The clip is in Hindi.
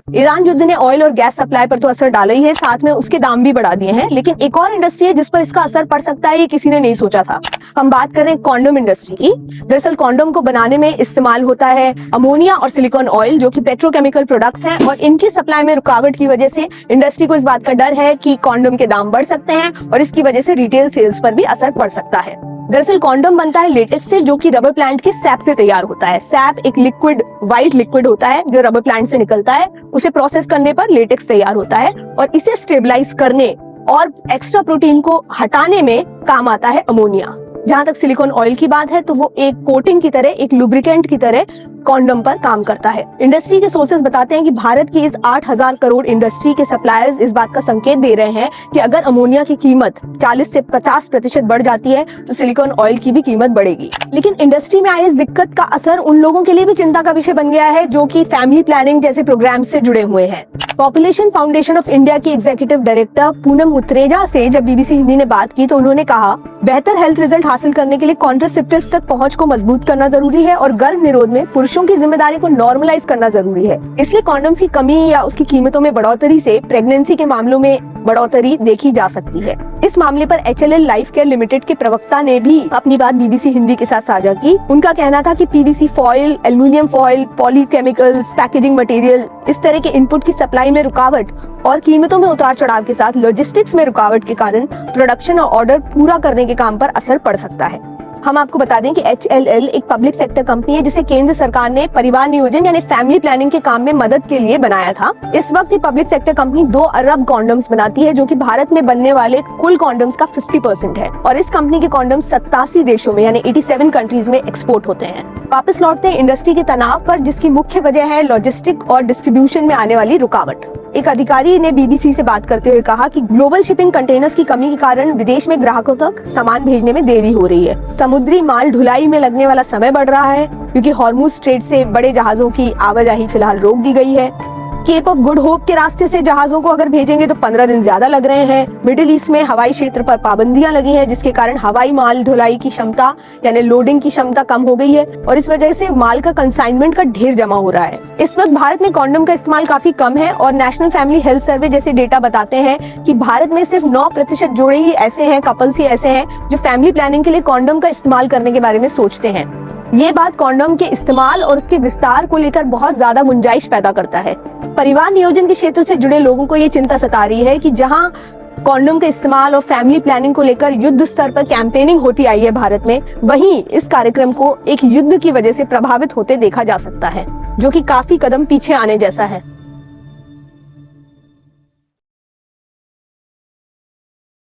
ईरान युद्ध ने ऑयल और गैस सप्लाई पर तो असर डाला ही है, साथ में उसके दाम भी बढ़ा दिए हैं। लेकिन एक और इंडस्ट्री है जिस पर इसका असर पड़ सकता है, ये किसी ने नहीं सोचा था। हम बात कर रहे हैं कॉन्डोम इंडस्ट्री की। दरअसल कॉन्डोम को बनाने में इस्तेमाल होता है अमोनिया और सिलिकॉन ऑयल, जो कि पेट्रोकेमिकल प्रोडक्ट्स हैं, और इनकी सप्लाई में रुकावट की वजह से इंडस्ट्री को इस बात का डर है कि कॉन्डोम के दाम बढ़ सकते हैं और इसकी वजह से रिटेल सेल्स पर भी असर पड़ सकता है। दरअसल कॉन्डोम बनता है लेटेक्स से, जो कि रबर प्लांट के सैप से तैयार होता है। सैप एक लिक्विड, व्हाइट लिक्विड होता है जो रबर प्लांट से निकलता है। उसे प्रोसेस करने पर लेटेक्स तैयार होता है और इसे स्टेबलाइज करने और एक्स्ट्रा प्रोटीन को हटाने में काम आता है अमोनिया। जहां तक सिलिकॉन ऑयल की बात है तो वो एक कोटिंग की तरह, एक लुब्रिकेंट की तरह कॉन्डोम पर काम करता है। इंडस्ट्री के सोर्सेज बताते हैं कि भारत की इस 8,000 करोड़ इंडस्ट्री के सप्लायर्स इस बात का संकेत दे रहे हैं कि अगर अमोनिया की कीमत 40 से 50% बढ़ जाती है तो सिलिकॉन ऑयल की भी कीमत बढ़ेगी। लेकिन इंडस्ट्री में आई इस दिक्कत का असर उन लोगों के लिए भी चिंता का विषय बन गया है जो कि फैमिली प्लानिंग जैसे प्रोग्राम से जुड़े हुए हैं। पॉपुलेशन फाउंडेशन ऑफ इंडिया की एग्जीक्यूटिव डायरेक्टर पूनम मुत्रेजा से जब बीबीसी हिंदी ने बात की तो उन्होंने कहा, बेहतर हेल्थ रिजल्ट हासिल करने के लिए कॉन्ट्रासेप्टिव्स तक पहुंच को मजबूत करना जरूरी है और गर्भ निरोध में पुरुषों की जिम्मेदारी को नॉर्मलाइज करना जरूरी है। इसलिए कॉन्डोम्स की कमी या उसकी कीमतों में बढ़ोतरी से प्रेगनेंसी के मामलों में बढ़ोतरी देखी जा सकती है। इस मामले पर HLL लाइफ केयर लिमिटेड के प्रवक्ता ने भी अपनी बात बीबीसी हिंदी के साथ साझा की। उनका कहना था कि PVC foil, aluminium foil, polychemicals, packaging material, इस तरह के इनपुट की सप्लाई में रुकावट और कीमतों में उतार चढ़ाव के साथ लॉजिस्टिक्स में रुकावट के कारण प्रोडक्शन और ऑर्डर पूरा करने के काम पर असर पड़ सकता है। हम आपको बता दें कि HLL एक पब्लिक सेक्टर कंपनी है जिसे केंद्र सरकार ने परिवार नियोजन यानी फैमिली प्लानिंग के काम में मदद के लिए बनाया था। इस वक्त ये पब्लिक सेक्टर कंपनी 2 अरब कॉन्डोम्स बनाती है, जो कि भारत में बनने वाले कुल कॉन्डोम्स का 50% है और इस कंपनी के कॉन्डोम्स 87 देशों में यानी 87 कंट्रीज में एक्सपोर्ट होते हैं। वापस लौटते हैं इंडस्ट्री के तनाव पर, जिसकी मुख्य वजह है लॉजिस्टिक और डिस्ट्रीब्यूशन में आने वाली रुकावट। एक अधिकारी ने बीबीसी से बात करते हुए कहा कि ग्लोबल शिपिंग कंटेनर्स की कमी के कारण विदेश में ग्राहकों तक सामान भेजने में देरी हो रही है। समुद्री माल ढुलाई में लगने वाला समय बढ़ रहा है क्योंकि हॉर्मुज स्ट्रेट से बड़े जहाजों की आवाजाही फिलहाल रोक दी गई है। केप ऑफ गुड होप के रास्ते से जहाजों को अगर भेजेंगे तो 15 दिन ज्यादा लग रहे हैं। मिडिल ईस्ट में हवाई क्षेत्र पर पाबंदियां लगी हैं, जिसके कारण हवाई माल ढुलाई की क्षमता यानी लोडिंग की क्षमता कम हो गई है और इस वजह से माल का कंसाइनमेंट का ढेर जमा हो रहा है। इस वक्त भारत में कॉन्डोम का इस्तेमाल काफी कम है और नेशनल फैमिली हेल्थ सर्वे जैसे डेटा बताते हैं कि भारत में सिर्फ 9% जोड़े ही ऐसे हैं, कपल्स ही ऐसे हैं जो फैमिली प्लानिंग के लिए कॉन्डोम का इस्तेमाल करने के बारे में सोचते हैं। ये बात कॉन्डोम के इस्तेमाल और उसके विस्तार को लेकर बहुत ज्यादा गुंजाइश पैदा करता है। परिवार नियोजन के क्षेत्र से जुड़े लोगों को ये चिंता सता रही है कि जहां कॉन्डोम के इस्तेमाल और फैमिली प्लानिंग को लेकर युद्ध स्तर पर कैंपेनिंग होती आई है भारत में, वहीं इस कार्यक्रम को एक युद्ध की वजह से प्रभावित होते देखा जा सकता है, जो कि काफी कदम पीछे आने जैसा है।